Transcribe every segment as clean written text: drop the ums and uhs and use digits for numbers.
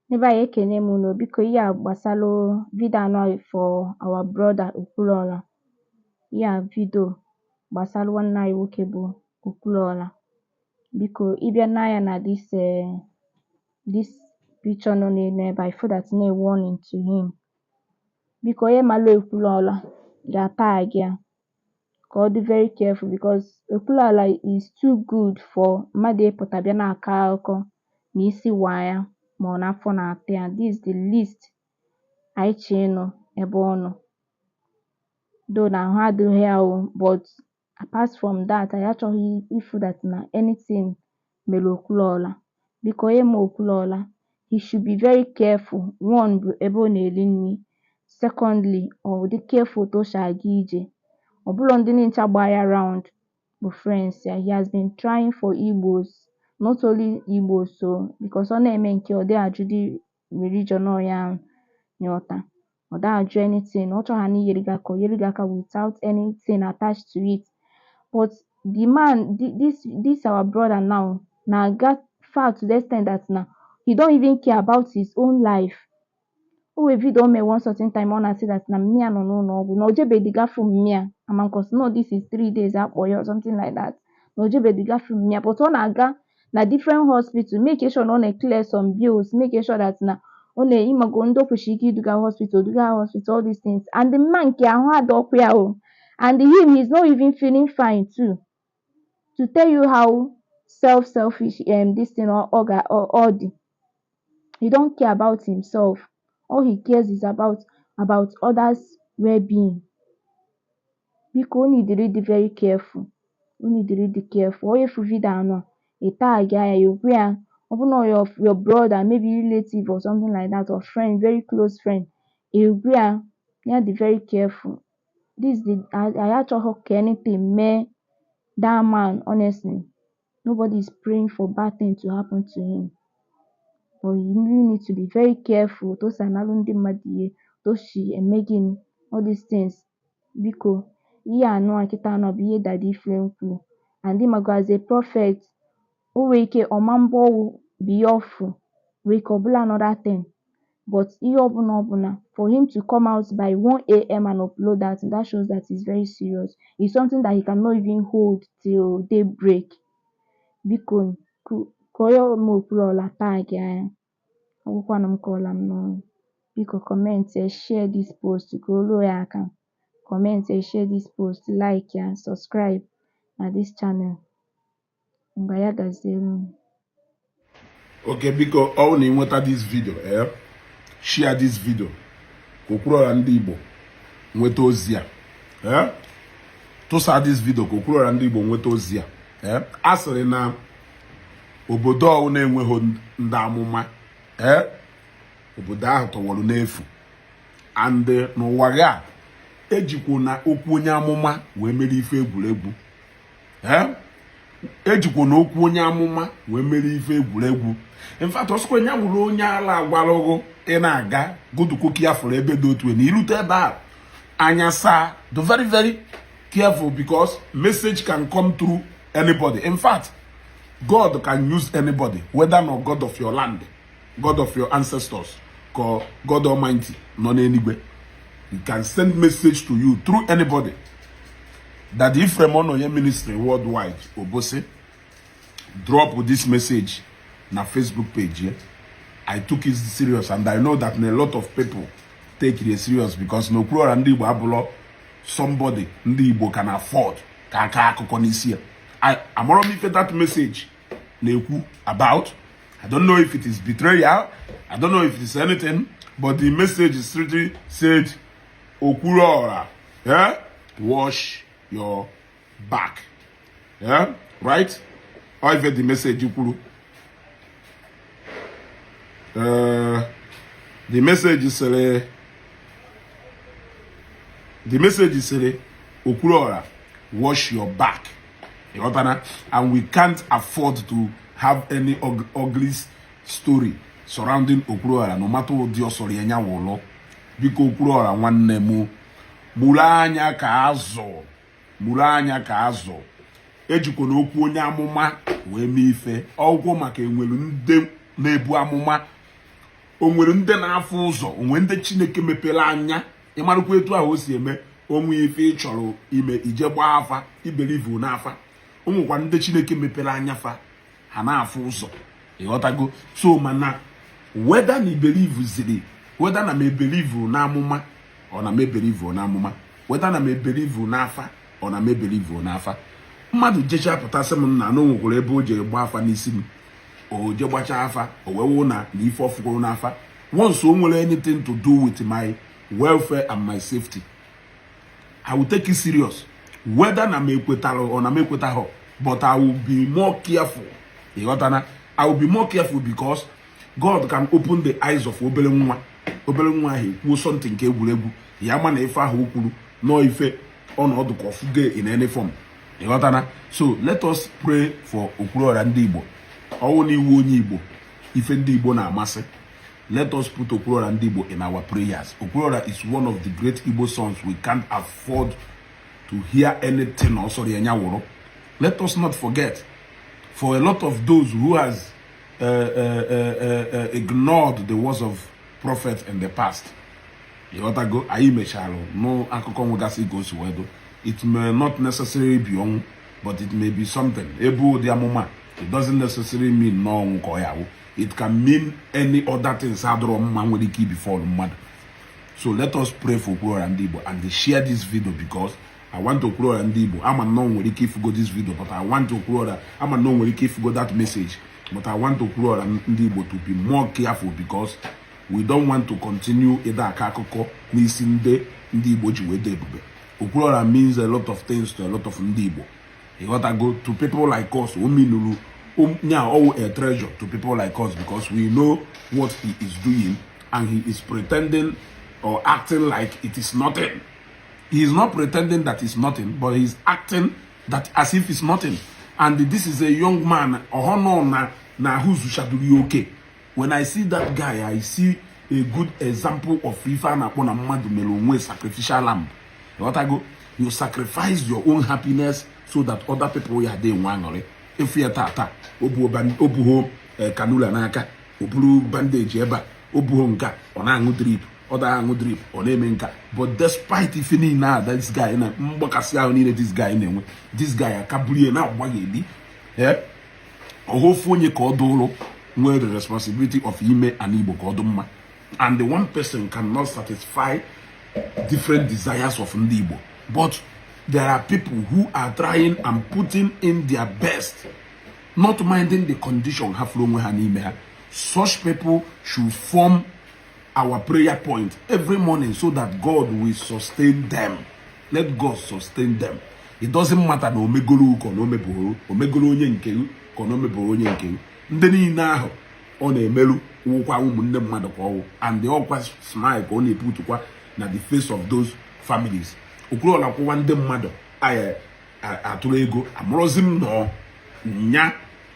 N'ebe anyị ekene m unu, biko ihe a gbasalụ vidio anọ for our brother Okwuluola. Ihe a vidio gbasalụ nwanne anyị nwoke bụ Okwuluola. Biko ịbịa n'anya na this picture nọ n'elu ebe a, for that na a warning to him. Biko onye malụ Okwuluola ga-tag ya ka ọ dị very careful, because Okwuluola is too good for mmadụ ịpụta bịa na-akọ akụkọ na isi waa ya ma ọ n'afọ na-ata ya. This is the least anyị chee ịnụ ebe ọ nọ. Though na ahụ adịghị ya o, but apart from that, anyị achọghị ịfụ that na anything mere Okwuluola. Biko onye ma Okwuluola, he should be very careful. One bụ ebe ọ na-eri nri. Secondly, ọ dị careful otu o si aga ije. Ọ bụrụ ndị niile gba ya round bụ friends ya. He has been trying for Igbos, not only Igbos, so because ọ na-eme nke ọ dị ajụ dị religion ya nyọta. Ọ dị ajụ anything. Ọ chọrọ ha na iyeri gị aka, o yeri gị aka without anything attached to it. But the man, this our brother now, na-aga far to the extent that na he don't even care about his own life. O wee video o mee one certain time, ọ na-asị that na mmịa nọ n'ụlọ ọgwụ, na o jebedigafu mmịa, ama because no, this is 3 days akpọ ya or something like that. Na o jebedigafu mmịa, but ọ na-aga na different hospital, make sure na ọ na-clear some bills, make sure that na ọ na-imago ndị o kwesịrị ike iduga hospital, all these things. And the man nke ahụ adị ọkụ ya o, and him, he's not even feeling fine too. To tell you how selfish this thing all dị. He don't care about himself. All he cares is about others' well-being. Biko unu need to be very careful. Unu need to be careful. Onye fu video anọ, ị tag ya, you gwa ya, ọ bụ na your brother, maybe relative or something like that, or friend, very close friend, you gwa ya dị very careful. This the I achọghị ka anything mee that man. Honestly, nobody is praying for bad things to happen to him. But you really need to be very careful. Those are not ndị mmadụ ihe, those she making all these things. Biko ihe anọ akịta anọ bụ ihe Daddy Flame kwuru. And ịmago as a prophet, o nwee ike ọma mbọ ọwụ bụ ihe ọfụ, nwee ike ọbụla another thing. But ihe ọbụla for him to come out by 1 a.m. and upload that shows that he's very serious. It's something that he cannot even hold till daybreak. Biko ka onye ma Okwuluola tag ya. Ọgwụkwanụ m kọọla m n'ọnụ. Biko comment, share this post ka o ruo ya aka. Comment, share this post, like ya, subscribe na this channel. Mgbe ya gaziere. Okay, biko ọ na ịnweta this video, share this video ka Okwuluola ndị Igbo nweta ozi ya. Tụsa this video ka Okwuluola ndị Igbo nweta ozi ya. A sịrị na obodo ọwụ na-enweghị ndị amụma, obodo ahụ tọwọrọ n'efu. And n'ụwa ya ejikwa na okwu onye amụma wee mere ife egwuregwu. Ejikwa na okwu onye amụma wee mere ife egwuregwu. In fact, ọsịkwa onye nwụrụ onye ala agwalụgụ ị na-aga godukoki ya fụrụ ebe dị otu na irute ebe a anya saa. Do very very careful, because message can come through anybody. In fact, God can use anybody, whether not God of your land, God of your ancestors, or God Almighty, none anywhere. He can send message to you through anybody. That if Remon on your ministry worldwide, Obose, drop this message na Facebook page. I took it serious, and I know that a lot of people take it serious, because no Okwuluola ndị Igbo abụlọ somebody ndị Igbo can afford ka aka akụkọ n'isi ya. Amara m ife that message na-ekwu about. I don't know if it is betrayal, I don't know if it is anything, but the message is strictly said, Okwuluola, wash your back. Right? Or if the message you could the message is Okwuluola, wash your back. And we can't afford to have any ugly story surrounding Okwuluola, no matter what your story anya wolo. Biko Okwuluola nwanne mu mulanya ka azọ. Ejikwa na okwu onye amụma wee mee ife. Ọgwụ maka enwelu ndị na-ebu amụma o nwere ndị na-afụ ụzọ, o nwere ndị Chineke mepere anya ịmarakwa etu ahụ o si eme onwe ife ị chọrọ ime ije gbaa afa iberivu n'afa. O nwekwa ndị Chineke mepere anya fa ha na-afụ ụzọ, ịghọtago. So mana weda na iberivu ziri, weda na m eberivu n'amụma ọ na m eberivu n'amụma, weda na m eberivu n'afa ọ na m eberivu n'afa. Mmadụ jecha pụtasị m na o nwekwara ebe o jere gbaa afa n'isi m, o je gbachaa afa o wewu na ife ọfụkwuru n'afa. Once o nwere anything to do with my welfare and my safety, I will take it serious. Whether na me ekwetara or na me ekwetaho, but I will be more careful. You got I will be more careful because God can open the eyes of obere nwa. Obere nwa he kwuo something nke egwuregwu. Ya ma na ife ahụ kwuru no ife ọnọdụ ka ofuge in any form. You got So let us pray for Okwuluola ndị Igbo. Ọwụ na iwu onye Igbo, ife ndị Igbo na-amasị. Let us put okwuluola ndị Igbo in our prayers. Okwuluola is one of the great Igbo songs we can't afford to hear anything also. Let us not forget, for a lot of those who has ignored the words of prophets in the past, no it may not necessarily be on, but it may be something. It doesn't necessarily mean no. It can mean any other things before. So let us pray for Okwuluola and Igbo and share this video, because I want Okwuluola and Igbo. I'm not going to go this video, but I want Okwuluola. I'm not going to go that message, but I want Okwuluola and Igbo to be more careful, because we don't want to continue either akakoko nisinde ndị Igbo ji wede ebube. Okwuluola means a lot of things to a lot of ndị Igbo. You gotta go to people like us, now a treasure to people like us, because we know what he is doing and he is pretending or acting like it is nothing. He is not pretending that it's nothing, but he's acting that as if it's nothing. And this is a young man, okay. When I see that guy, I see a good example of sacrificial lamb. You sacrifice your own happiness so that other people are there one. If you tata, obuho kanula naka, oburu bandage eba, obuhonka, onangu drip, other angu drip, onemenka. But despite if you need now this guy na mbakasia need this guy anyway, this guy a kabuli na wagedi, yeah. Ohofonye kodolo, where the responsibility of Ime and Igbo kodoma, and the one person cannot satisfy different desires of Igbo, but there are people who are trying and putting in their best, not minding the condition. Such people should form our prayer point every morning so that God will sustain them. Let God sustain them. It doesn't matter no omegolu ko no omeboro, omegolu onye nke ko no omeboro onye nke. Ndị niile ahụ ọ na-emelu ụkwa ụmụnne mmadụ ka ọwụ, and they always smile ka ọ na-eputukwa na the face of those families. Okwuluola kwụwa ndị mmadụ atụrụ ego amụrụzi m nọ nya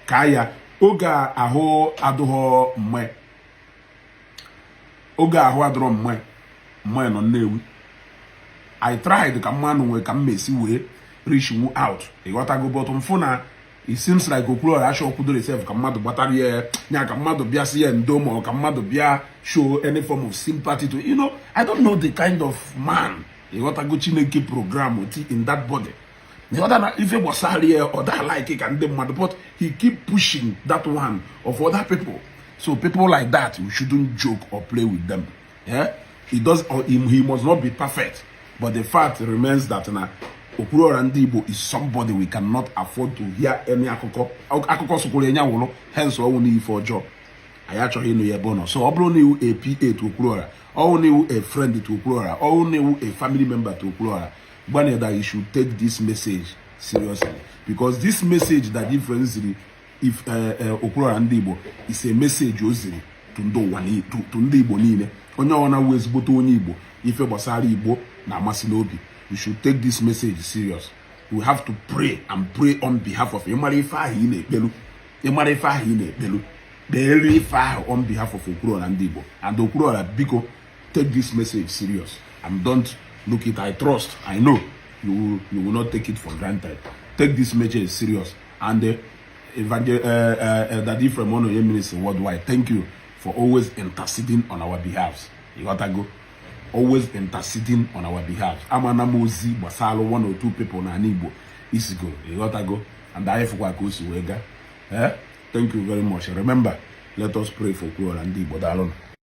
ka ya oge ahụ adụghọ mma, oge ahụ adụrọ mma nọ Nnewi. I tried ka mmanụ nwe ka mmesi wee reach out, ịghọtago, but mfụ na it seems like Okwuluola actually kwudoro itself ka mmadụ gbatara ya nya, ka mmadụ bịa si ya ndo, ma ka mmadụ bịa show any form of sympathy to, I don't know the kind of man you got to go Chineke program in that body. The other, if it was sorry or that like it and them, but he keep pushing that one of other people. So people like that, we shouldn't joke or play with them. Yeah, he does, or he must not be perfect, but the fact remains that Okwuluola ndị Igbo is somebody we cannot afford to hear any akụkọ sokolo enya wụrụ, hence ọwụ n'ife ọjọọ anyị achọghị ịnụ ya bono. So ọ bụrụ na iwu a PA to Okwuluola, all new a friend to Okwuluola, all new a family member to Okwuluola, but that you should take this message seriously, because this message that difference if Okwuluola ndị Igbo is a message oziri to ndị Igbo niile. Onye ọna wezi boto onye Igbo ife gbasara Igbo na amasị n'obi. You should take this message serious. We have to pray and pray on behalf of on behalf of Okwuluola and Igbo. And Okwuluola biko, take this message serious and don't look it. I trust, I know you will not take it for granted. Take this message serious. And Daddy from Ono Ministry Worldwide, thank you for always interceding on our behalf. You got to go. Always interceding on our behalf. Amana mozi basalo 1 or 2 people na Igbo is go. You got to go. And I have what goes wega. Thank you very much. Remember, let us pray for Okwuluola and Igbo.